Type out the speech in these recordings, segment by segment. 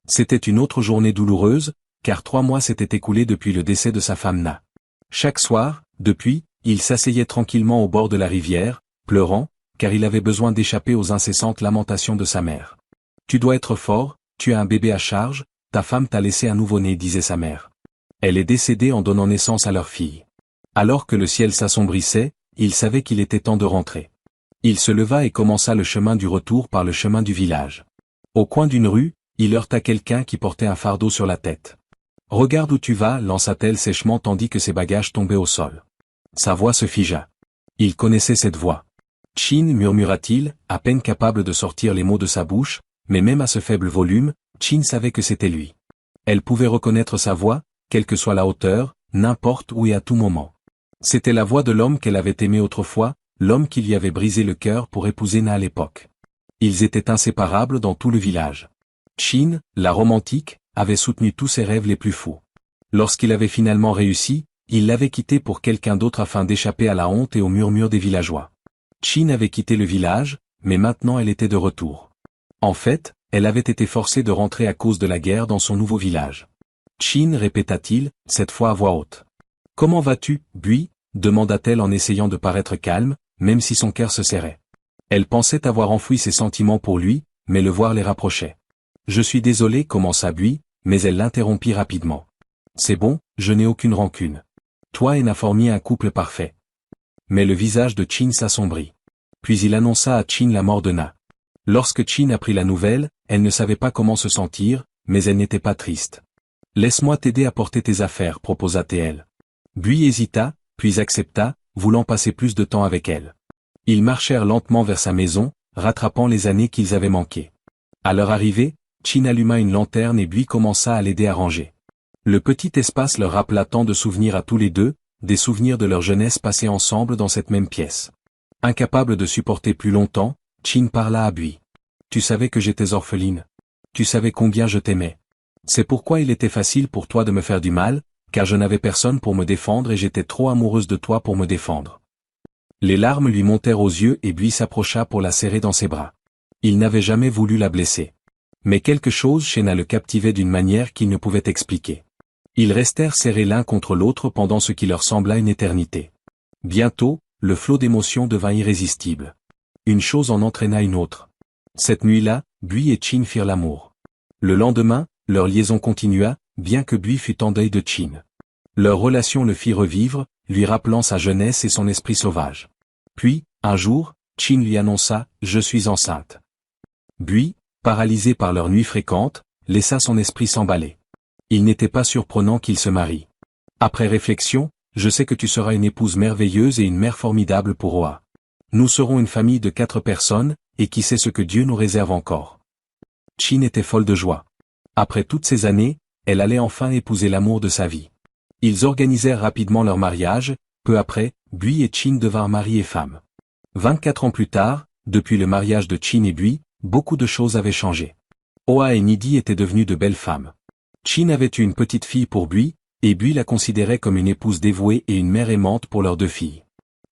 C'était une autre journée douloureuse, car 3 mois s'étaient écoulés depuis le décès de sa femme Na. Chaque soir, depuis, il s'asseyait tranquillement au bord de la rivière, pleurant, car il avait besoin d'échapper aux incessantes lamentations de sa mère. « Tu dois être fort, tu as un bébé à charge, ta femme t'a laissé un nouveau-né, disait sa mère. Elle est décédée en donnant naissance à leur fille. » Alors que le ciel s'assombrissait, il savait qu'il était temps de rentrer. Il se leva et commença le chemin du retour par le chemin du village. Au coin d'une rue, il heurta quelqu'un qui portait un fardeau sur la tête. « Regarde où tu vas, lança-t-elle sèchement tandis que ses bagages tombaient au sol. Sa voix se figea. Il connaissait cette voix. « Chin, murmura-t-il, à peine capable de sortir les mots de sa bouche, mais même à ce faible volume, Chin savait que c'était lui. Elle pouvait reconnaître sa voix, quelle que soit la hauteur, n'importe où et à tout moment. C'était la voix de l'homme qu'elle avait aimé autrefois, l'homme qui lui avait brisé le cœur pour épouser Na à l'époque. Ils étaient inséparables dans tout le village. Chin, la romantique, avait soutenu tous ses rêves les plus fous. Lorsqu'il avait finalement réussi, il l'avait quitté pour quelqu'un d'autre afin d'échapper à la honte et aux murmures des villageois. Chin avait quitté le village, mais maintenant elle était de retour. En fait, elle avait été forcée de rentrer à cause de la guerre dans son nouveau village. Chin, répéta-t-il, cette fois à voix haute. « Comment vas-tu, Bui ?» demanda-t-elle en essayant de paraître calme, même si son cœur se serrait. Elle pensait avoir enfoui ses sentiments pour lui, mais le voir les rapprochait. « Je suis désolé, commença Bui, mais elle l'interrompit rapidement. « C'est bon, je n'ai aucune rancune. Toi et Na formiez un couple parfait. » Mais le visage de Chin s'assombrit. Puis il annonça à Chin la mort de Na. Lorsque Chin apprit la nouvelle, elle ne savait pas comment se sentir, mais elle n'était pas triste. « Laisse-moi t'aider à porter tes affaires, proposa-t-elle. Bui hésita, puis accepta, voulant passer plus de temps avec elle. Ils marchèrent lentement vers sa maison, rattrapant les années qu'ils avaient manquées. À leur arrivée, Chin alluma une lanterne et Bui commença à l'aider à ranger. Le petit espace leur rappela tant de souvenirs à tous les deux, des souvenirs de leur jeunesse passés ensemble dans cette même pièce. Incapable de supporter plus longtemps, Chin parla à Bui. « Tu savais que j'étais orpheline. Tu savais combien je t'aimais. C'est pourquoi il était facile pour toi de me faire du mal, car je n'avais personne pour me défendre et j'étais trop amoureuse de toi pour me défendre. » Les larmes lui montèrent aux yeux et Bui s'approcha pour la serrer dans ses bras. Il n'avait jamais voulu la blesser. Mais quelque chose chez Na le captivait d'une manière qu'il ne pouvait expliquer. Ils restèrent serrés l'un contre l'autre pendant ce qui leur sembla une éternité. Bientôt, le flot d'émotions devint irrésistible. Une chose en entraîna une autre. Cette nuit-là, Bui et Chin firent l'amour. Le lendemain, leur liaison continua, bien que Bui fût en deuil de Chin. Leur relation le fit revivre, lui rappelant sa jeunesse et son esprit sauvage. Puis, un jour, Chin lui annonça « Je suis enceinte ». Bui, paralysé par leurs nuits fréquentes, laissa son esprit s'emballer. Il n'était pas surprenant qu'il se marie. Après réflexion, je sais que tu seras une épouse merveilleuse et une mère formidable pour Oa. Nous serons une famille de 4 personnes, et qui sait ce que Dieu nous réserve encore. Chin était folle de joie. Après toutes ces années, elle allait enfin épouser l'amour de sa vie. Ils organisèrent rapidement leur mariage, peu après, Bui et Chin devinrent mari et femme. 24 ans plus tard, depuis le mariage de Chin et Bui, beaucoup de choses avaient changé. Oa et Nidi étaient devenues de belles femmes. Chin avait eu une petite fille pour Bui, et Bui la considérait comme une épouse dévouée et une mère aimante pour leurs 2 filles.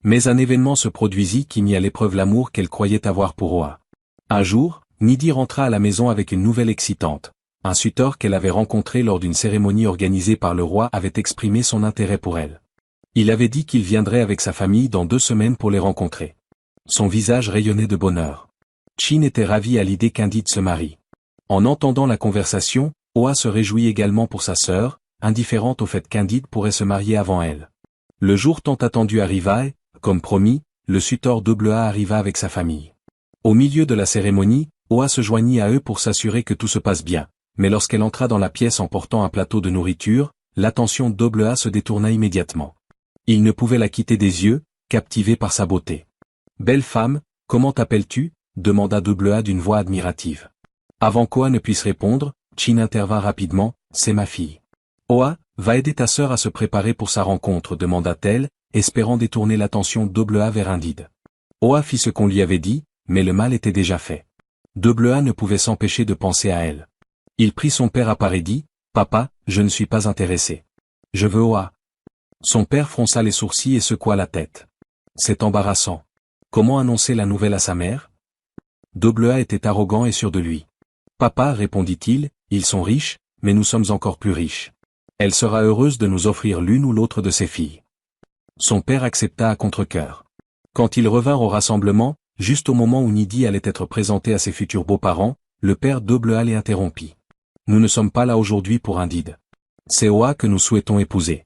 Mais un événement se produisit qui mit à l'épreuve l'amour qu'elle croyait avoir pour Oa. Un jour, Nidi rentra à la maison avec une nouvelle excitante. Un suitor qu'elle avait rencontré lors d'une cérémonie organisée par le roi avait exprimé son intérêt pour elle. Il avait dit qu'il viendrait avec sa famille dans 2 semaines pour les rencontrer. Son visage rayonnait de bonheur. Chin était ravi à l'idée qu'Indide se marie. En entendant la conversation, Oa se réjouit également pour sa sœur, indifférente au fait qu'Indide pourrait se marier avant elle. Le jour tant attendu arriva et, comme promis, le suitor Double-A arriva avec sa famille. Au milieu de la cérémonie, Oa se joignit à eux pour s'assurer que tout se passe bien, mais lorsqu'elle entra dans la pièce en portant un plateau de nourriture, l'attention de Double-A se détourna immédiatement. Il ne pouvait la quitter des yeux, captivé par sa beauté. « Belle femme, comment t'appelles-tu » demanda Double-A d'une voix admirative. Avant qu'Oa ne puisse répondre, Chin intervint rapidement, « C'est ma fille. »« Oa, va aider ta sœur à se préparer pour sa rencontre » demanda-t-elle, espérant détourner l'attention de Double-A vers Indide. Oa fit ce qu'on lui avait dit, mais le mal était déjà fait. Double-A ne pouvait s'empêcher de penser à elle. Il prit son père à part et dit, « Papa, je ne suis pas intéressé. Je veux Oa. » Son père fronça les sourcils et secoua la tête. « C'est embarrassant. Comment annoncer la nouvelle à sa mère ?» Double-A était arrogant et sûr de lui. « Papa, répondit-il, ils sont riches, mais nous sommes encore plus riches. Elle sera heureuse de nous offrir l'une ou l'autre de ses filles. Son père accepta à contre-cœur. Quand ils revinrent au rassemblement, juste au moment où Nidi allait être présenté à ses futurs beaux-parents, le père d'Oblea les interrompit. Nous ne sommes pas là aujourd'hui pour un did. C'est Oa que nous souhaitons épouser.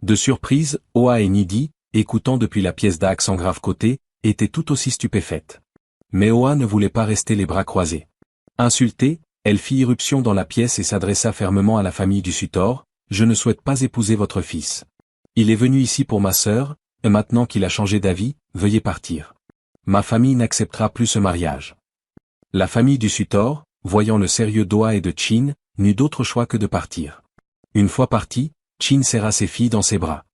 De surprise, Oa et Nidi, écoutant depuis la pièce d'accent grave côté, étaient tout aussi stupéfaites. Mais Oa ne voulait pas rester les bras croisés. Insultée, elle fit irruption dans la pièce et s'adressa fermement à la famille du Sutor. Je ne souhaite pas épouser votre fils. Il est venu ici pour ma sœur, et maintenant qu'il a changé d'avis, veuillez partir. Ma famille n'acceptera plus ce mariage. La famille du Sutor, voyant le sérieux d'Oa et de Chin, n'eut d'autre choix que de partir. Une fois partie, Chin serra ses filles dans ses bras.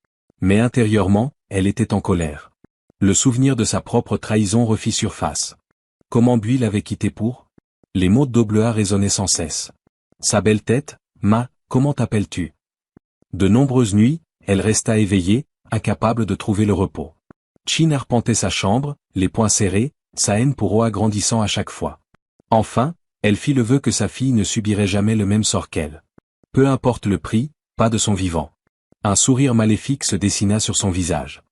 Mais intérieurement, elle était en colère. Le souvenir de sa propre trahison refit surface. Comment Bui l'avait quitté pour? Les mots d'Oblea résonnaient sans cesse. Sa belle tête, Ma, comment t'appelles-tu? De nombreuses nuits, elle resta éveillée, incapable de trouver le repos. Chin arpentait sa chambre, les poings serrés, sa haine pour Oa grandissant à chaque fois. Enfin, elle fit le vœu que sa fille ne subirait jamais le même sort qu'elle. Peu importe le prix, pas de son vivant. Un sourire maléfique se dessina sur son visage.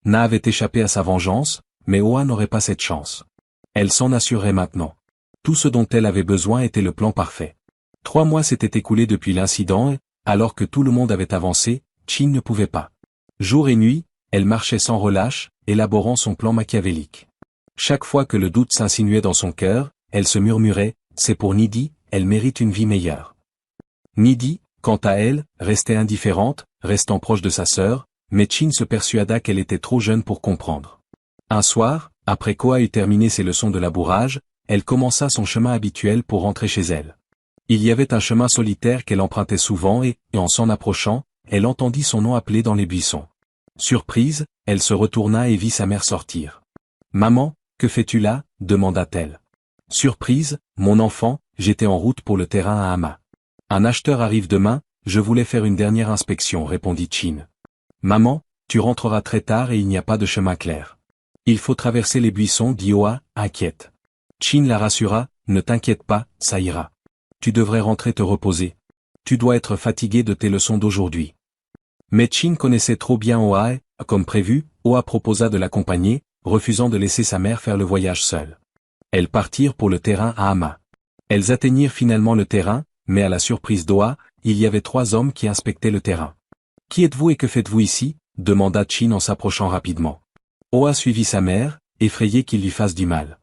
Na avait échappé à sa vengeance, mais Oa n'aurait pas cette chance. Elle s'en assurerait maintenant. Tout ce dont elle avait besoin était le plan parfait. 3 mois s'étaient écoulés depuis l'incident et, alors que tout le monde avait avancé, Chin ne pouvait pas. Jour et nuit, elle marchait sans relâche, élaborant son plan machiavélique. Chaque fois que le doute s'insinuait dans son cœur, elle se murmurait, c'est pour Nidi, elle mérite une vie meilleure. Nidi, quant à elle, restait indifférente, restant proche de sa sœur, mais Chin se persuada qu'elle était trop jeune pour comprendre. Un soir, après qu'Oa eut terminé ses leçons de labourage, elle commença son chemin habituel pour rentrer chez elle. Il y avait un chemin solitaire qu'elle empruntait souvent et, en s'en approchant, elle entendit son nom appelé dans les buissons. Surprise, elle se retourna et vit sa mère sortir. « Maman, que fais-tu là ?» demanda-t-elle. Surprise, mon enfant, j'étais en route pour le terrain à Hama. Un acheteur arrive demain, je voulais faire une dernière inspection, répondit Chin. Maman, tu rentreras très tard et il n'y a pas de chemin clair. Il faut traverser les buissons, dit Oa, inquiète. Chin la rassura, ne t'inquiète pas, ça ira. Tu devrais rentrer te reposer. Tu dois être fatigué de tes leçons d'aujourd'hui. Mais Chin connaissait trop bien Oa et, comme prévu, Oa proposa de l'accompagner, refusant de laisser sa mère faire le voyage seule. Elles partirent pour le terrain à Hama. Elles atteignirent finalement le terrain, mais à la surprise d'Oa, il y avait 3 hommes qui inspectaient le terrain. « Qui êtes-vous et que faites-vous ici ?» demanda Chin en s'approchant rapidement. Oa suivit sa mère, effrayée qu'il lui fasse du mal.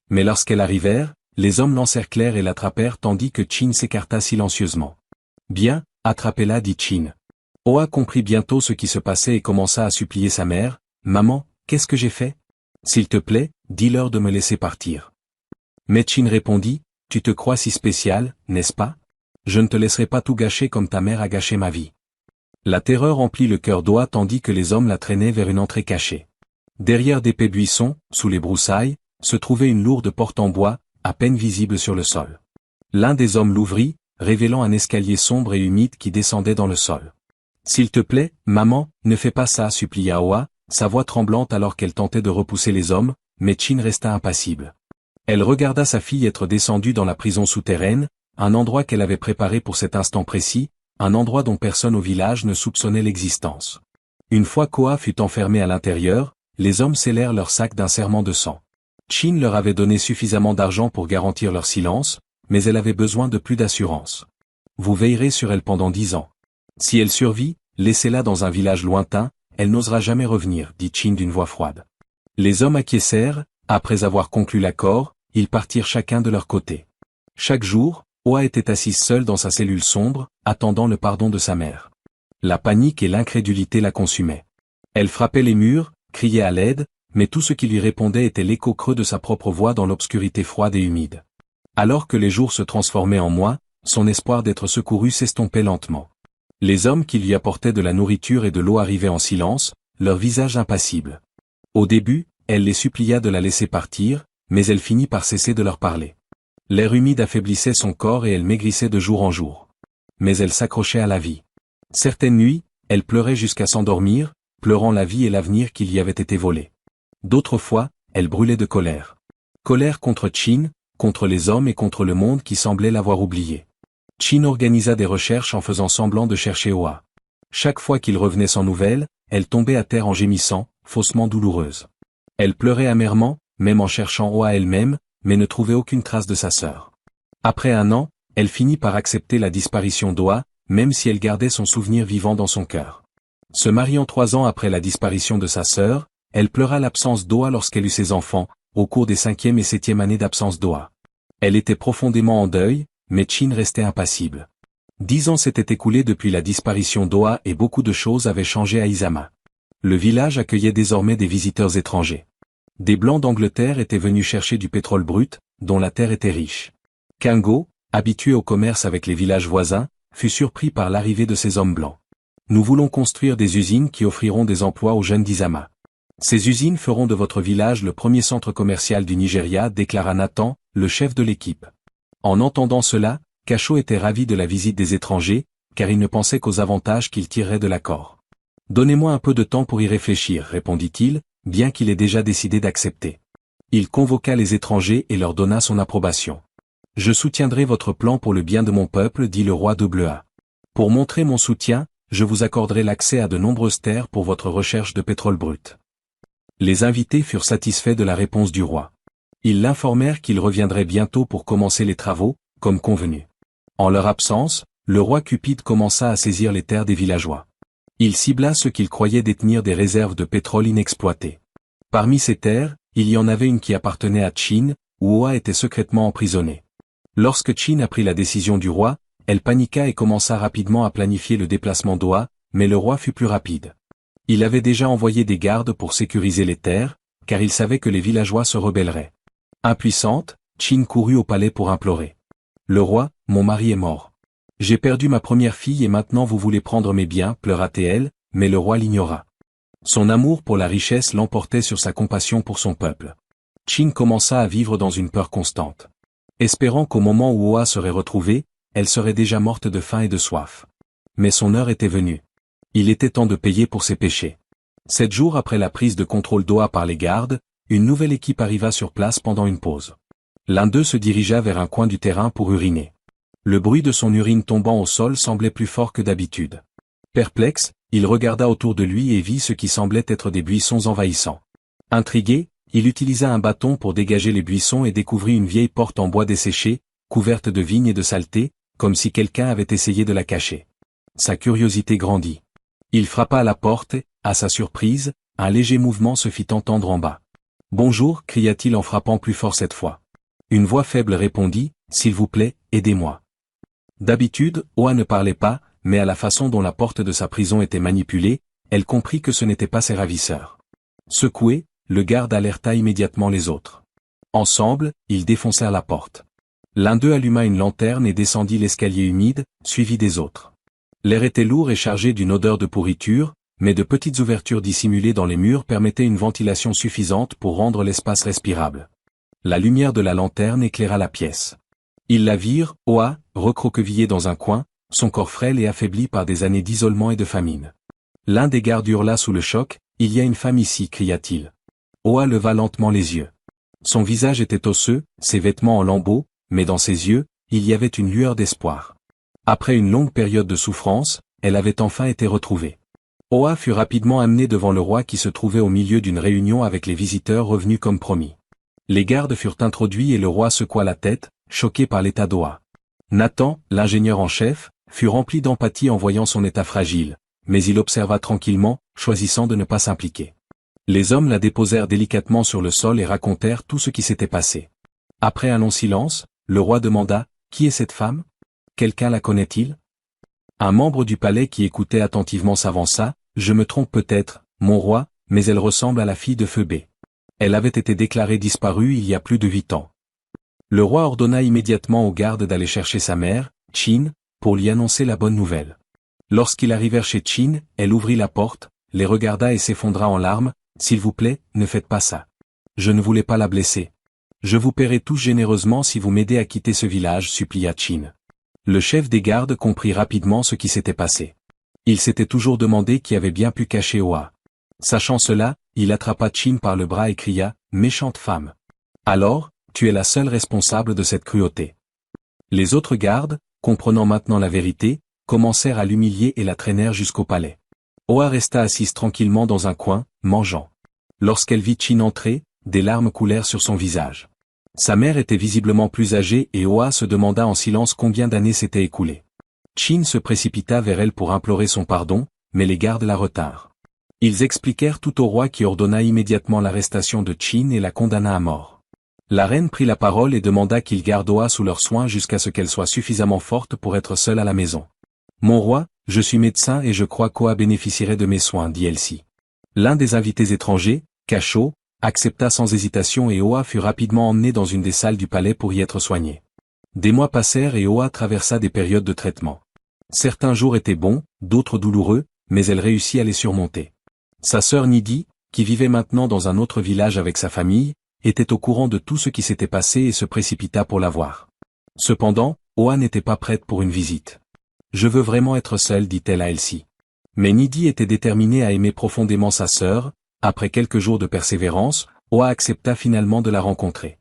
Mais lorsqu'elles arrivèrent, les hommes l'encerclèrent et l'attrapèrent tandis que Chin s'écarta silencieusement. « Bien, attrapez-la, dit Chin. Oa comprit bientôt ce qui se passait et commença à supplier sa mère. « Maman, qu'est-ce que j'ai fait? S'il te plaît, dis-leur de me laisser partir. » Mais Chin répondit, « Tu te crois si spécial, n'est-ce pas? Je ne te laisserai pas tout gâcher comme ta mère a gâché ma vie. » La terreur emplit le cœur d'Oa tandis que les hommes la traînaient vers une entrée cachée. Derrière d'épais buissons, sous les broussailles, se trouvait une lourde porte en bois, à peine visible sur le sol. L'un des hommes l'ouvrit, révélant un escalier sombre et humide qui descendait dans le sol. « S'il te plaît, maman, ne fais pas ça, supplia Oa, sa voix tremblante alors qu'elle tentait de repousser les hommes, mais Chin resta impassible. Elle regarda sa fille être descendue dans la prison souterraine, un endroit qu'elle avait préparé pour cet instant précis, un endroit dont personne au village ne soupçonnait l'existence. Une fois qu'Oa fut enfermée à l'intérieur, les hommes scellèrent leur sac d'un serment de sang. Chin leur avait donné suffisamment d'argent pour garantir leur silence, mais elle avait besoin de plus d'assurance. Vous veillerez sur elle pendant 10 ans. Si elle survit, laissez-la dans un village lointain, elle n'osera jamais revenir, dit Chin d'une voix froide. Les hommes acquiescèrent, après avoir conclu l'accord, ils partirent chacun de leur côté. Chaque jour, Oa était assise seule dans sa cellule sombre, attendant le pardon de sa mère. La panique et l'incrédulité la consumaient. Elle frappait les murs, criait à l'aide, mais tout ce qui lui répondait était l'écho creux de sa propre voix dans l'obscurité froide et humide. Alors que les jours se transformaient en mois, son espoir d'être secourue s'estompait lentement. Les hommes qui lui apportaient de la nourriture et de l'eau arrivaient en silence, leur visage impassible. Au début, elle les supplia de la laisser partir, mais elle finit par cesser de leur parler. L'air humide affaiblissait son corps et elle maigrissait de jour en jour. Mais elle s'accrochait à la vie. Certaines nuits, elle pleurait jusqu'à s'endormir, pleurant la vie et l'avenir qui lui avaient été volés. D'autres fois, elle brûlait de colère. Colère contre Chin, contre les hommes et contre le monde qui semblait l'avoir oubliée. Chin organisa des recherches en faisant semblant de chercher Oa. Chaque fois qu'il revenait sans nouvelles, elle tombait à terre en gémissant, faussement douloureuse. Elle pleurait amèrement, même en cherchant Oa elle-même, mais ne trouvait aucune trace de sa sœur. Après 1 an, elle finit par accepter la disparition d'Oa, même si elle gardait son souvenir vivant dans son cœur. Se mariant 3 ans après la disparition de sa sœur, elle pleura l'absence d'Oa lorsqu'elle eut ses enfants, au cours des 5e et 7e années d'absence d'Oa. Elle était profondément en deuil, mais Chin restait impassible. 10 ans s'étaient écoulés depuis la disparition d'Oa et beaucoup de choses avaient changé à Izama. Le village accueillait désormais des visiteurs étrangers. Des Blancs d'Angleterre étaient venus chercher du pétrole brut, dont la terre était riche. Kingo, habitué au commerce avec les villages voisins, fut surpris par l'arrivée de ces hommes blancs. Nous voulons construire des usines qui offriront des emplois aux jeunes d'Izama. Ces usines feront de votre village le premier centre commercial du Nigeria, déclara Nathan, le chef de l'équipe. En entendant cela, Cacho était ravi de la visite des étrangers, car il ne pensait qu'aux avantages qu'il tirerait de l'accord. Donnez-moi un peu de temps pour y réfléchir, répondit-il, bien qu'il ait déjà décidé d'accepter. Il convoqua les étrangers et leur donna son approbation. Je soutiendrai votre plan pour le bien de mon peuple, dit le roi Doublea. Pour montrer mon soutien, je vous accorderai l'accès à de nombreuses terres pour votre recherche de pétrole brut. Les invités furent satisfaits de la réponse du roi. Ils l'informèrent qu'il reviendrait bientôt pour commencer les travaux, comme convenu. En leur absence, le roi Cupide commença à saisir les terres des villageois. Il cibla ceux qu'il croyait détenir des réserves de pétrole inexploitées. Parmi ces terres, il y en avait une qui appartenait à Chin, où Oa était secrètement emprisonnée. Lorsque Chin apprit la décision du roi, elle paniqua et commença rapidement à planifier le déplacement d'Oa, mais le roi fut plus rapide. Il avait déjà envoyé des gardes pour sécuriser les terres, car il savait que les villageois se rebelleraient. Impuissante, Chin courut au palais pour implorer. Le roi, mon mari est mort. J'ai perdu ma première fille et maintenant vous voulez prendre mes biens, pleura-t-elle, mais le roi l'ignora. Son amour pour la richesse l'emportait sur sa compassion pour son peuple. Chin commença à vivre dans une peur constante. Espérant qu'au moment où Oa serait retrouvée, elle serait déjà morte de faim et de soif. Mais son heure était venue. Il était temps de payer pour ses péchés. 7 jours après la prise de contrôle d'Oa par les gardes, une nouvelle équipe arriva sur place pendant une pause. L'un d'eux se dirigea vers un coin du terrain pour uriner. Le bruit de son urine tombant au sol semblait plus fort que d'habitude. Perplexe, il regarda autour de lui et vit ce qui semblait être des buissons envahissants. Intrigué, il utilisa un bâton pour dégager les buissons et découvrit une vieille porte en bois desséché, couverte de vignes et de saleté, comme si quelqu'un avait essayé de la cacher. Sa curiosité grandit. Il frappa à la porte et, à sa surprise, un léger mouvement se fit entendre en bas. « Bonjour » cria-t-il en frappant plus fort cette fois. Une voix faible répondit, « S'il vous plaît, aidez-moi. » D'habitude, Oa ne parlait pas, mais à la façon dont la porte de sa prison était manipulée, elle comprit que ce n'étaient pas ses ravisseurs. Secoué, le garde alerta immédiatement les autres. Ensemble, ils défoncèrent la porte. L'un d'eux alluma une lanterne et descendit l'escalier humide, suivi des autres. L'air était lourd et chargé d'une odeur de pourriture, mais de petites ouvertures dissimulées dans les murs permettaient une ventilation suffisante pour rendre l'espace respirable. La lumière de la lanterne éclaira la pièce. Ils la virent, Oa, recroquevillée dans un coin, son corps frêle et affaibli par des années d'isolement et de famine. L'un des gardes hurla sous le choc, « Il y a une femme ici » cria-t-il. Oa leva lentement les yeux. Son visage était osseux, ses vêtements en lambeaux, mais dans ses yeux, il y avait une lueur d'espoir. Après une longue période de souffrance, elle avait enfin été retrouvée. Oa fut rapidement amené devant le roi qui se trouvait au milieu d'une réunion avec les visiteurs revenus comme promis. Les gardes furent introduits et le roi secoua la tête, choqué par l'état d'Oa. Nathan, l'ingénieur en chef, fut rempli d'empathie en voyant son état fragile, mais il observa tranquillement, choisissant de ne pas s'impliquer. Les hommes la déposèrent délicatement sur le sol et racontèrent tout ce qui s'était passé. Après un long silence, le roi demanda, « Qui est cette femme ? Quelqu'un la connaît-il » Un membre du palais qui écoutait attentivement s'avança, « Je me trompe peut-être, mon roi, mais elle ressemble à la fille de Phoebé. Elle avait été déclarée disparue il y a plus de 8 ans. » Le roi ordonna immédiatement aux gardes d'aller chercher sa mère, Chin, pour lui annoncer la bonne nouvelle. Lorsqu'ils arrivèrent chez Chin, elle ouvrit la porte, les regarda et s'effondra en larmes, « S'il vous plaît, ne faites pas ça. Je ne voulais pas la blesser. Je vous paierai tous généreusement si vous m'aidez à quitter ce village, supplia Chin. Le chef des gardes comprit rapidement ce qui s'était passé. Il s'était toujours demandé qui avait bien pu cacher Oa. Sachant cela, il attrapa Chin par le bras et cria, « Méchante femme. Alors, tu es la seule responsable de cette cruauté. » Les autres gardes, comprenant maintenant la vérité, commencèrent à l'humilier et la traînèrent jusqu'au palais. Oa resta assise tranquillement dans un coin, mangeant. Lorsqu'elle vit Chin entrer, des larmes coulèrent sur son visage. Sa mère était visiblement plus âgée et Oa se demanda en silence combien d'années s'étaient écoulées. Chin se précipita vers elle pour implorer son pardon, mais les gardes la retinrent. Ils expliquèrent tout au roi qui ordonna immédiatement l'arrestation de Chin et la condamna à mort. La reine prit la parole et demanda qu'ils gardent Oa sous leurs soins jusqu'à ce qu'elle soit suffisamment forte pour être seule à la maison. « Mon roi, je suis médecin et je crois qu'Oa bénéficierait de mes soins, dit Elsie. L'un des invités étrangers, Cachot, accepta sans hésitation et Oa fut rapidement emmenée dans une des salles du palais pour y être soignée. Des mois passèrent et Oa traversa des périodes de traitement. Certains jours étaient bons, d'autres douloureux, mais elle réussit à les surmonter. Sa sœur Nidi, qui vivait maintenant dans un autre village avec sa famille, était au courant de tout ce qui s'était passé et se précipita pour la voir. Cependant, Oa n'était pas prête pour une visite. « Je veux vraiment être seule, dit-elle à Elsie. Mais Nidi était déterminée à aimer profondément sa sœur. Après quelques jours de persévérance, Oa accepta finalement de la rencontrer.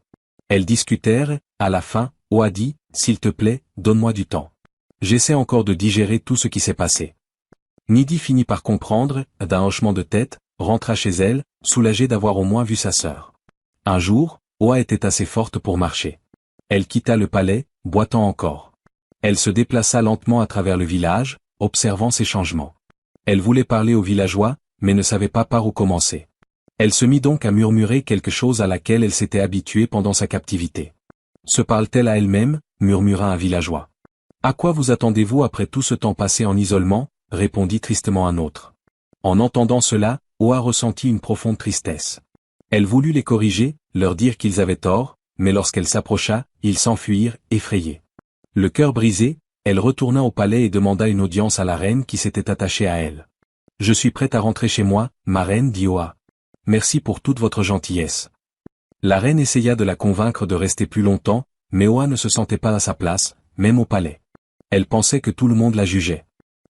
Elles discutèrent, à la fin, Oa dit, « S'il te plaît, donne-moi du temps. J'essaie encore de digérer tout ce qui s'est passé. » Nidi finit par comprendre, d'un hochement de tête, rentra chez elle, soulagée d'avoir au moins vu sa sœur. Un jour, Oa était assez forte pour marcher. Elle quitta le palais, boitant encore. Elle se déplaça lentement à travers le village, observant ces changements. Elle voulait parler aux villageois, mais ne savait pas par où commencer. Elle se mit donc à murmurer quelque chose à laquelle elle s'était habituée pendant sa captivité. « Se parle-t-elle à elle-même » murmura un villageois. « À quoi vous attendez-vous après tout ce temps passé en isolement » répondit tristement un autre. En entendant cela, Oa ressentit une profonde tristesse. Elle voulut les corriger, leur dire qu'ils avaient tort, mais lorsqu'elle s'approcha, ils s'enfuirent, effrayés. Le cœur brisé, elle retourna au palais et demanda une audience à la reine qui s'était attachée à elle. « Je suis prête à rentrer chez moi, ma reine, dit Oa. Merci pour toute votre gentillesse. » La reine essaya de la convaincre de rester plus longtemps, mais Oa ne se sentait pas à sa place, même au palais. Elle pensait que tout le monde la jugeait.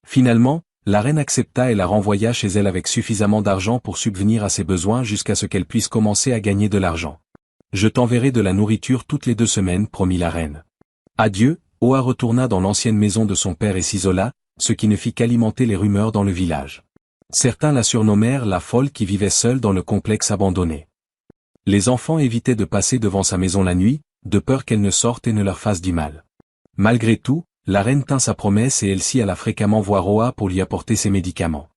Finalement, la reine accepta et la renvoya chez elle avec suffisamment d'argent pour subvenir à ses besoins jusqu'à ce qu'elle puisse commencer à gagner de l'argent. « Je t'enverrai de la nourriture toutes les 2 semaines, promit la reine. Adieu, Oa retourna dans l'ancienne maison de son père et s'isola, ce qui ne fit qu'alimenter les rumeurs dans le village. Certains la surnommèrent la folle qui vivait seule dans le complexe abandonné. Les enfants évitaient de passer devant sa maison la nuit, de peur qu'elle ne sorte et ne leur fasse du mal. Malgré tout, la reine tint sa promesse et Elsie alla fréquemment voir Oa pour lui apporter ses médicaments.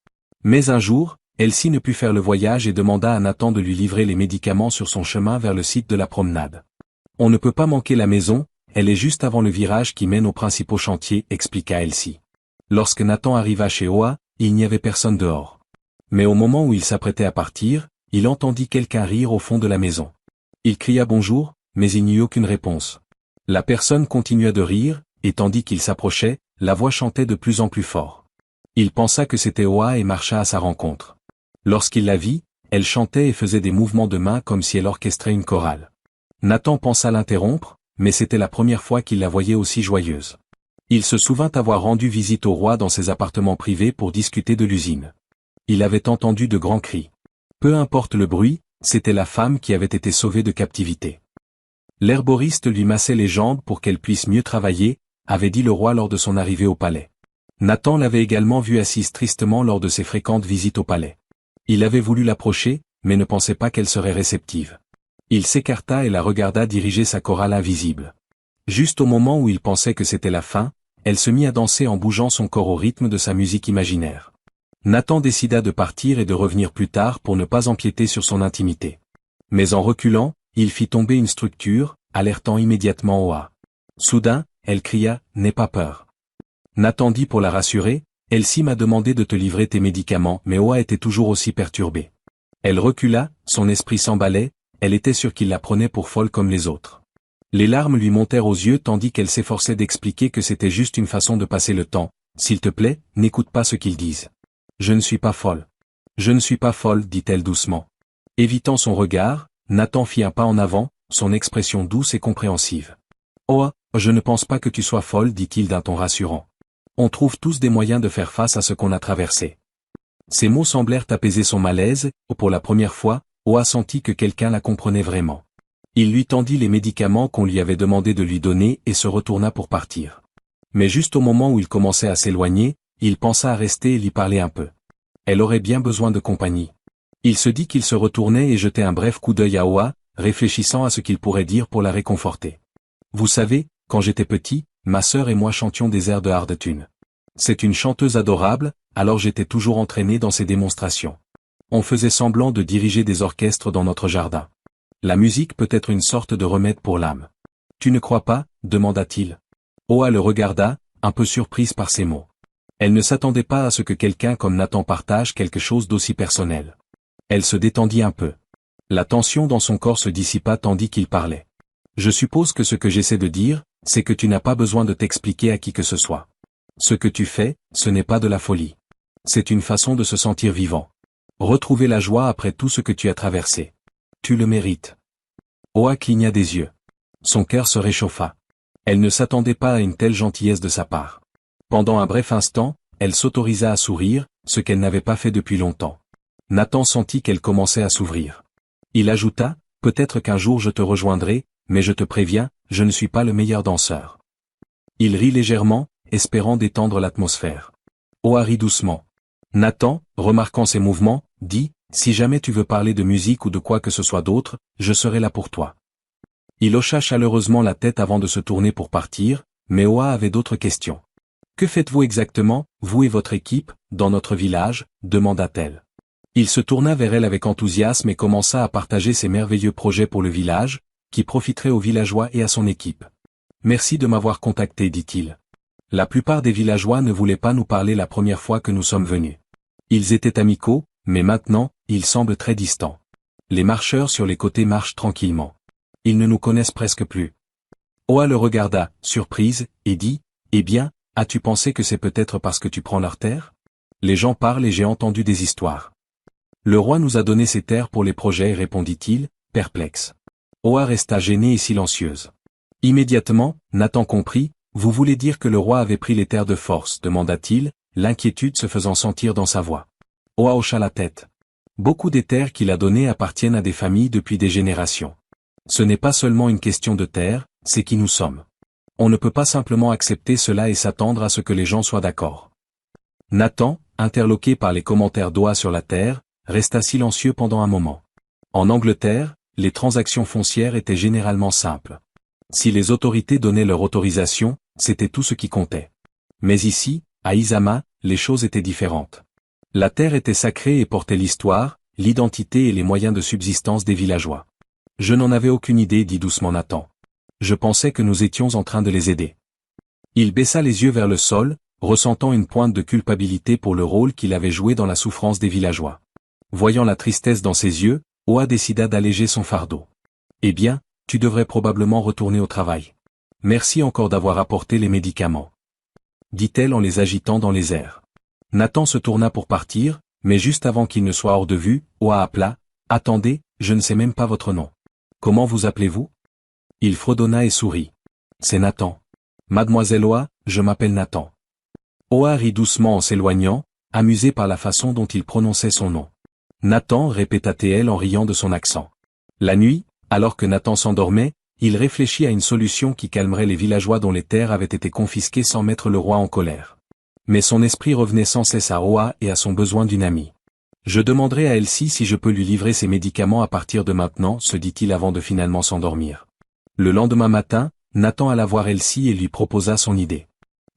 Mais un jour, Elsie ne put faire le voyage et demanda à Nathan de lui livrer les médicaments sur son chemin vers le site de la promenade. « On ne peut pas manquer la maison, elle est juste avant le virage qui mène aux principaux chantiers, expliqua Elsie. Lorsque Nathan arriva chez Oa, il n'y avait personne dehors. Mais au moment où il s'apprêtait à partir, il entendit quelqu'un rire au fond de la maison. Il cria bonjour, mais il n'y eut aucune réponse. La personne continua de rire, et tandis qu'il s'approchait, la voix chantait de plus en plus fort. Il pensa que c'était Oa et marcha à sa rencontre. Lorsqu'il la vit, elle chantait et faisait des mouvements de main comme si elle orchestrait une chorale. Nathan pensa l'interrompre, mais c'était la première fois qu'il la voyait aussi joyeuse. Il se souvint avoir rendu visite au roi dans ses appartements privés pour discuter de l'usine. Il avait entendu de grands cris. Peu importe le bruit, c'était la femme qui avait été sauvée de captivité. L'herboriste lui massait les jambes pour qu'elle puisse mieux travailler, avait dit le roi lors de son arrivée au palais. Nathan l'avait également vue assise tristement lors de ses fréquentes visites au palais. Il avait voulu l'approcher, mais ne pensait pas qu'elle serait réceptive. Il s'écarta et la regarda diriger sa chorale invisible. Juste au moment où il pensait que c'était la fin, elle se mit à danser en bougeant son corps au rythme de sa musique imaginaire. Nathan décida de partir et de revenir plus tard pour ne pas empiéter sur son intimité. Mais en reculant, il fit tomber une structure, alertant immédiatement Oa. Soudain, elle cria « N'aie pas peur ». Nathan dit pour la rassurer « Elsie m'a demandé de te livrer tes médicaments » mais Oa était toujours aussi perturbée. Elle recula, son esprit s'emballait, elle était sûre qu'il la prenait pour folle comme les autres. Les larmes lui montèrent aux yeux tandis qu'elle s'efforçait d'expliquer que c'était juste une façon de passer le temps. « S'il te plaît, n'écoute pas ce qu'ils disent. Je ne suis pas folle. Je ne suis pas folle, dit-elle doucement. » Évitant son regard, Nathan fit un pas en avant, son expression douce et compréhensive. « Oh, je ne pense pas que tu sois folle, dit-il d'un ton rassurant. On trouve tous des moyens de faire face à ce qu'on a traversé. » Ces mots semblèrent apaiser son malaise, et pour la première fois, Oa sentit que quelqu'un la comprenait vraiment. Il lui tendit les médicaments qu'on lui avait demandé de lui donner et se retourna pour partir. Mais juste au moment où il commençait à s'éloigner, il pensa à rester et lui parler un peu. Elle aurait bien besoin de compagnie. Il se dit qu'il se retournait et jetait un bref coup d'œil à Oa, réfléchissant à ce qu'il pourrait dire pour la réconforter. Vous savez, quand j'étais petit, ma sœur et moi chantions des airs de Hardtune. C'est une chanteuse adorable, alors j'étais toujours entraîné dans ses démonstrations. On faisait semblant de diriger des orchestres dans notre jardin. La musique peut être une sorte de remède pour l'âme. Tu ne crois pas, demanda-t-il. Oa le regarda, un peu surprise par ces mots. Elle ne s'attendait pas à ce que quelqu'un comme Nathan partage quelque chose d'aussi personnel. Elle se détendit un peu. La tension dans son corps se dissipa tandis qu'il parlait. Je suppose que ce que j'essaie de dire, c'est que tu n'as pas besoin de t'expliquer à qui que ce soit. Ce que tu fais, ce n'est pas de la folie. C'est une façon de se sentir vivant. Retrouver la joie après tout ce que tu as traversé. Tu le mérites. Oa cligna des yeux. Son cœur se réchauffa. Elle ne s'attendait pas à une telle gentillesse de sa part. Pendant un bref instant, elle s'autorisa à sourire, ce qu'elle n'avait pas fait depuis longtemps. Nathan sentit qu'elle commençait à s'ouvrir. Il ajouta, peut-être qu'un jour je te rejoindrai, mais je te préviens, je ne suis pas le meilleur danseur. Il rit légèrement, espérant détendre l'atmosphère. Oa rit doucement. Nathan, remarquant ses mouvements, dit, si jamais tu veux parler de musique ou de quoi que ce soit d'autre, je serai là pour toi. Il hocha chaleureusement la tête avant de se tourner pour partir, mais Oa avait d'autres questions. Que faites-vous exactement, vous et votre équipe, dans notre village, demanda-t-elle. Il se tourna vers elle avec enthousiasme et commença à partager ses merveilleux projets pour le village, qui profiteraient aux villageois et à son équipe. Merci de m'avoir contacté, dit-il. La plupart des villageois ne voulaient pas nous parler la première fois que nous sommes venus. Ils étaient amicaux, mais maintenant, ils semblent très distants. Les marcheurs sur les côtés marchent tranquillement. Ils ne nous connaissent presque plus. Oa le regarda, surprise, et dit, eh bien, as-tu pensé que c'est peut-être parce que tu prends leurs terres? Les gens parlent et j'ai entendu des histoires. Le roi nous a donné ces terres pour les projets, répondit-il, perplexe. Oa resta gênée et silencieuse. Immédiatement, Nathan comprit, vous voulez dire que le roi avait pris les terres de force, demanda-t-il, l'inquiétude se faisant sentir dans sa voix. Oa hocha la tête. Beaucoup des terres qu'il a données appartiennent à des familles depuis des générations. Ce n'est pas seulement une question de terre, c'est qui nous sommes. On ne peut pas simplement accepter cela et s'attendre à ce que les gens soient d'accord. Nathan, interloqué par les commentaires d'Oa sur la terre, resta silencieux pendant un moment. En Angleterre, les transactions foncières étaient généralement simples. Si les autorités donnaient leur autorisation, c'était tout ce qui comptait. Mais ici, à Izama, les choses étaient différentes. La terre était sacrée et portait l'histoire, l'identité et les moyens de subsistance des villageois. Je n'en avais aucune idée, dit doucement Nathan. Je pensais que nous étions en train de les aider. Il baissa les yeux vers le sol, ressentant une pointe de culpabilité pour le rôle qu'il avait joué dans la souffrance des villageois. Voyant la tristesse dans ses yeux, Oa décida d'alléger son fardeau. Eh bien, tu devrais probablement retourner au travail. Merci encore d'avoir apporté les médicaments. Dit-elle en les agitant dans les airs. Nathan se tourna pour partir, mais juste avant qu'il ne soit hors de vue, Oa appela, « Attendez, je ne sais même pas votre nom. Comment vous appelez-vous » Il fredonna et sourit. « C'est Nathan. Mademoiselle Oa, je m'appelle Nathan. » Oa rit doucement en s'éloignant, amusée par la façon dont il prononçait son nom. Nathan, répéta-t-elle en riant de son accent. La nuit, alors que Nathan s'endormait, il réfléchit à une solution qui calmerait les villageois dont les terres avaient été confisquées sans mettre le roi en colère. Mais son esprit revenait sans cesse à Oa et à son besoin d'une amie. Je demanderai à Elsie si je peux lui livrer ses médicaments à partir de maintenant, se dit-il avant de finalement s'endormir. Le lendemain matin, Nathan alla voir Elsie et lui proposa son idée.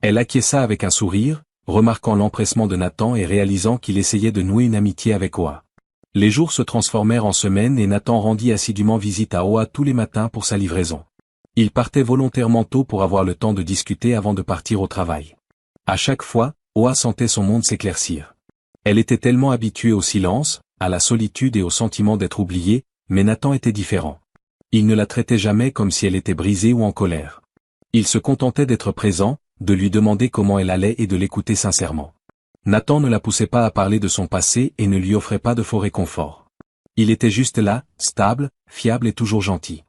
Elle acquiesça avec un sourire, remarquant l'empressement de Nathan et réalisant qu'il essayait de nouer une amitié avec Oa. Les jours se transformèrent en semaines et Nathan rendit assidûment visite à Oa tous les matins pour sa livraison. Il partait volontairement tôt pour avoir le temps de discuter avant de partir au travail. À chaque fois, Oa sentait son monde s'éclaircir. Elle était tellement habituée au silence, à la solitude et au sentiment d'être oubliée, mais Nathan était différent. Il ne la traitait jamais comme si elle était brisée ou en colère. Il se contentait d'être présent, de lui demander comment elle allait et de l'écouter sincèrement. Nathan ne la poussait pas à parler de son passé et ne lui offrait pas de faux réconfort. Il était juste là, stable, fiable et toujours gentil.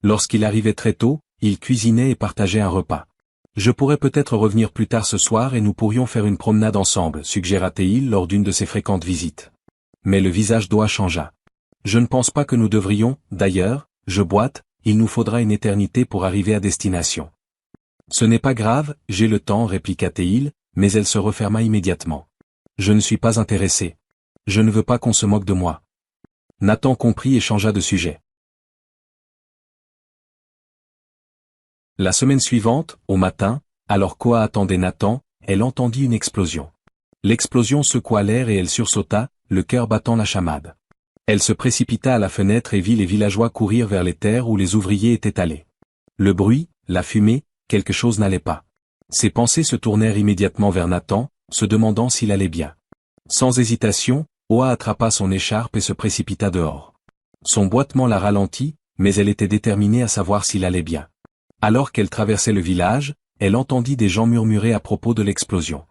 Lorsqu'il arrivait très tôt, il cuisinait et partageait un repas. Je pourrais peut-être revenir plus tard ce soir et nous pourrions faire une promenade ensemble, suggéra-t-il lors d'une de ses fréquentes visites. Mais le visage d'Oa changea. Je ne pense pas que nous devrions, d'ailleurs, je boite, il nous faudra une éternité pour arriver à destination. Ce n'est pas grave, j'ai le temps, répliqua Théil, mais elle se referma immédiatement. Je ne suis pas intéressé. Je ne veux pas qu'on se moque de moi. Nathan comprit et changea de sujet. La semaine suivante, au matin, alors qu'Oa attendait Nathan, elle entendit une explosion. L'explosion secoua l'air et elle sursauta, le cœur battant la chamade. Elle se précipita à la fenêtre et vit les villageois courir vers les terres où les ouvriers étaient allés. Le bruit, la fumée, quelque chose n'allait pas. Ses pensées se tournèrent immédiatement vers Nathan, se demandant s'il allait bien. Sans hésitation, Oa attrapa son écharpe et se précipita dehors. Son boitement la ralentit, mais elle était déterminée à savoir s'il allait bien. Alors qu'elle traversait le village, elle entendit des gens murmurer à propos de l'explosion.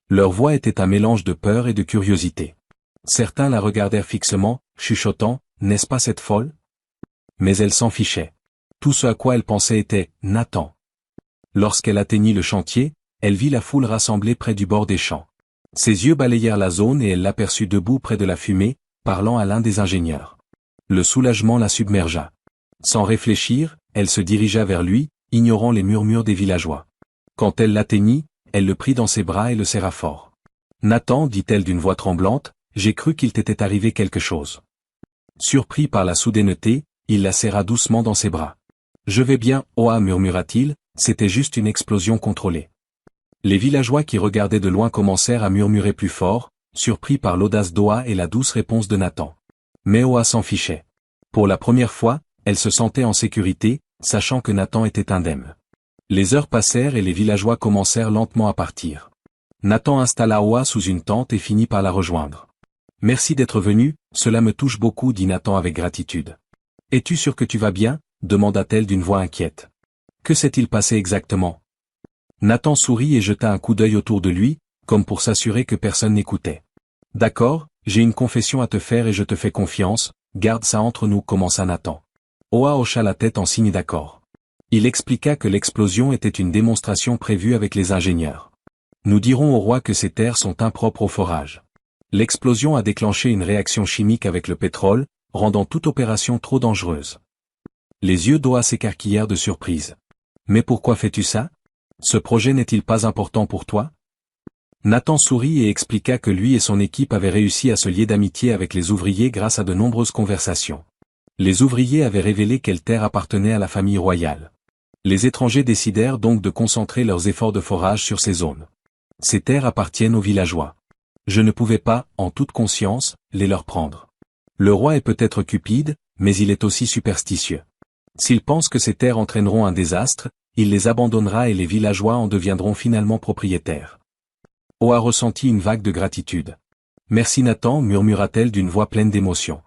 Leur voix était un mélange de peur et de curiosité. Certains la regardèrent fixement, chuchotant, « N'est-ce pas cette folle ?» Mais elle s'en fichait. Tout ce à quoi elle pensait était « Nathan ». Lorsqu'elle atteignit le chantier, elle vit la foule rassemblée près du bord des champs. Ses yeux balayèrent la zone et elle l'aperçut debout près de la fumée, parlant à l'un des ingénieurs. Le soulagement la submergea. Sans réfléchir, elle se dirigea vers lui, ignorant les murmures des villageois. Quand elle l'atteignit, elle le prit dans ses bras et le serra fort. « Nathan, dit-elle d'une voix tremblante, j'ai cru qu'il t'était arrivé quelque chose. » Surpris par la soudaineté, il la serra doucement dans ses bras. « Je vais bien, Oa, murmura-t-il, c'était juste une explosion contrôlée. » Les villageois qui regardaient de loin commencèrent à murmurer plus fort, surpris par l'audace d'Oa et la douce réponse de Nathan. Mais Oa s'en fichait. Pour la première fois, elle se sentait en sécurité, sachant que Nathan était indemne. Les heures passèrent et les villageois commencèrent lentement à partir. Nathan installa Oa sous une tente et finit par la rejoindre. « Merci d'être venu, cela me touche beaucoup, dit Nathan avec gratitude. « Es-tu sûr que tu vas bien ?» demanda-t-elle d'une voix inquiète. « Que s'est-il passé exactement ?» Nathan sourit et jeta un coup d'œil autour de lui, comme pour s'assurer que personne n'écoutait. « D'accord, j'ai une confession à te faire et je te fais confiance, garde ça entre nous, commença Nathan. Oa hocha la tête en signe d'accord. Il expliqua que l'explosion était une démonstration prévue avec les ingénieurs. Nous dirons au roi que ces terres sont impropres au forage. L'explosion a déclenché une réaction chimique avec le pétrole, rendant toute opération trop dangereuse. Les yeux d'Oa s'écarquillèrent de surprise. Mais pourquoi fais-tu ça? Ce projet n'est-il pas important pour toi? Nathan sourit et expliqua que lui et son équipe avaient réussi à se lier d'amitié avec les ouvriers grâce à de nombreuses conversations. Les ouvriers avaient révélé quelle terre appartenait à la famille royale. Les étrangers décidèrent donc de concentrer leurs efforts de forage sur ces zones. Ces terres appartiennent aux villageois. Je ne pouvais pas, en toute conscience, les leur prendre. Le roi est peut-être cupide, mais il est aussi superstitieux. S'il pense que ces terres entraîneront un désastre, il les abandonnera et les villageois en deviendront finalement propriétaires. Oa ressentit une vague de gratitude. « Merci Nathan, murmura-t-elle d'une voix pleine d'émotion.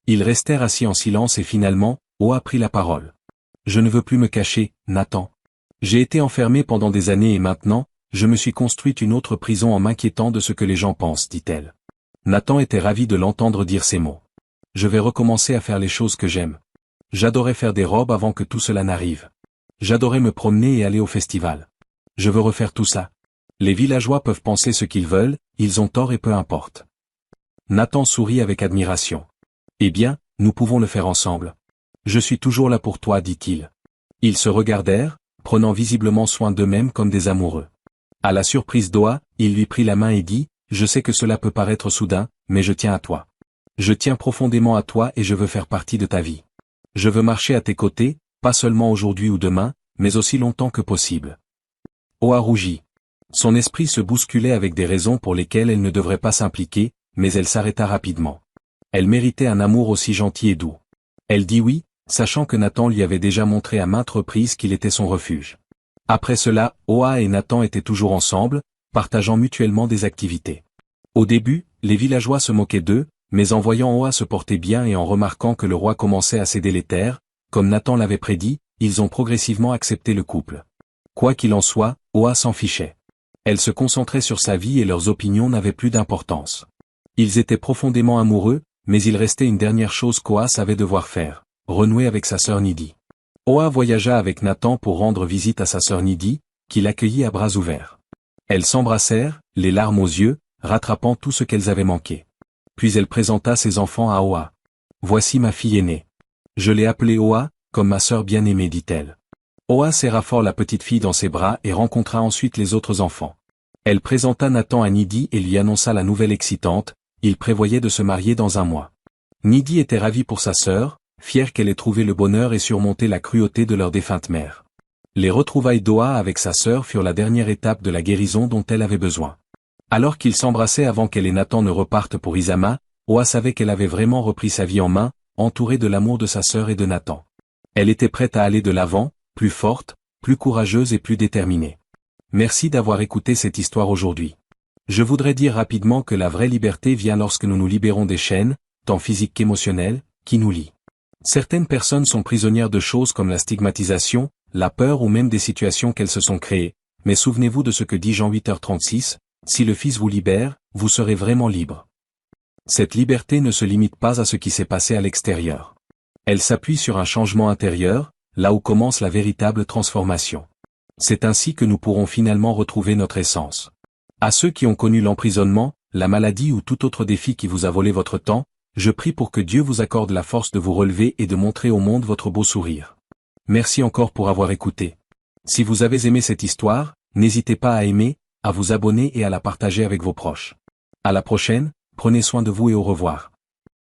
Ils restèrent assis en silence et finalement, Oa prit la parole. « Je ne veux plus me cacher, Nathan. J'ai été enfermé pendant des années et maintenant, je me suis construite une autre prison en m'inquiétant de ce que les gens pensent, dit-elle. Nathan était ravi de l'entendre dire ces mots. « Je vais recommencer à faire les choses que j'aime. J'adorais faire des robes avant que tout cela n'arrive. J'adorais me promener et aller au festival. Je veux refaire tout ça. Les villageois peuvent penser ce qu'ils veulent, ils ont tort et peu importe. » Nathan sourit avec admiration. « Eh bien, nous pouvons le faire ensemble. Je suis toujours là pour toi, dit-il. » Ils se regardèrent, prenant visiblement soin d'eux-mêmes comme des amoureux. À la surprise d'Oa, il lui prit la main et dit, « Je sais que cela peut paraître soudain, mais je tiens à toi. Je tiens profondément à toi et je veux faire partie de ta vie. Je veux marcher à tes côtés, pas seulement aujourd'hui ou demain, mais aussi longtemps que possible. » Oa rougit. Son esprit se bousculait avec des raisons pour lesquelles elle ne devrait pas s'impliquer, mais elle s'arrêta rapidement. Elle méritait un amour aussi gentil et doux. Elle dit oui, sachant que Nathan lui avait déjà montré à maintes reprises qu'il était son refuge. Après cela, Oa et Nathan étaient toujours ensemble, partageant mutuellement des activités. Au début, les villageois se moquaient d'eux, mais en voyant Oa se porter bien et en remarquant que le roi commençait à céder les terres, comme Nathan l'avait prédit, ils ont progressivement accepté le couple. Quoi qu'il en soit, Oa s'en fichait. Elle se concentrait sur sa vie et leurs opinions n'avaient plus d'importance. Ils étaient profondément amoureux, mais il restait une dernière chose qu'Oa savait devoir faire, renouer avec sa sœur Nidi. Oa voyagea avec Nathan pour rendre visite à sa sœur Nidi, qui l'accueillit à bras ouverts. Elles s'embrassèrent, les larmes aux yeux, rattrapant tout ce qu'elles avaient manqué. Puis elle présenta ses enfants à Oa. « Voici ma fille aînée. Je l'ai appelée Oa, comme ma sœur bien-aimée, dit-elle. Oa serra fort la petite fille dans ses bras et rencontra ensuite les autres enfants. Elle présenta Nathan à Nidi et lui annonça la nouvelle excitante, il prévoyait de se marier dans un mois. Nidi était ravie pour sa sœur, fière qu'elle ait trouvé le bonheur et surmonté la cruauté de leur défunte mère. Les retrouvailles d'Oa avec sa sœur furent la dernière étape de la guérison dont elle avait besoin. Alors qu'ils s'embrassaient avant qu'elle et Nathan ne repartent pour Isama, Oa savait qu'elle avait vraiment repris sa vie en main, entourée de l'amour de sa sœur et de Nathan. Elle était prête à aller de l'avant, plus forte, plus courageuse et plus déterminée. Merci d'avoir écouté cette histoire aujourd'hui. Je voudrais dire rapidement que la vraie liberté vient lorsque nous nous libérons des chaînes, tant physiques qu'émotionnelles, qui nous lient. Certaines personnes sont prisonnières de choses comme la stigmatisation, la peur ou même des situations qu'elles se sont créées, mais souvenez-vous de ce que dit Jean 8h36, si le Fils vous libère, vous serez vraiment libre. Cette liberté ne se limite pas à ce qui s'est passé à l'extérieur. Elle s'appuie sur un changement intérieur, là où commence la véritable transformation. C'est ainsi que nous pourrons finalement retrouver notre essence. À ceux qui ont connu l'emprisonnement, la maladie ou tout autre défi qui vous a volé votre temps, je prie pour que Dieu vous accorde la force de vous relever et de montrer au monde votre beau sourire. Merci encore pour avoir écouté. Si vous avez aimé cette histoire, n'hésitez pas à aimer, à vous abonner et à la partager avec vos proches. À la prochaine, prenez soin de vous et au revoir.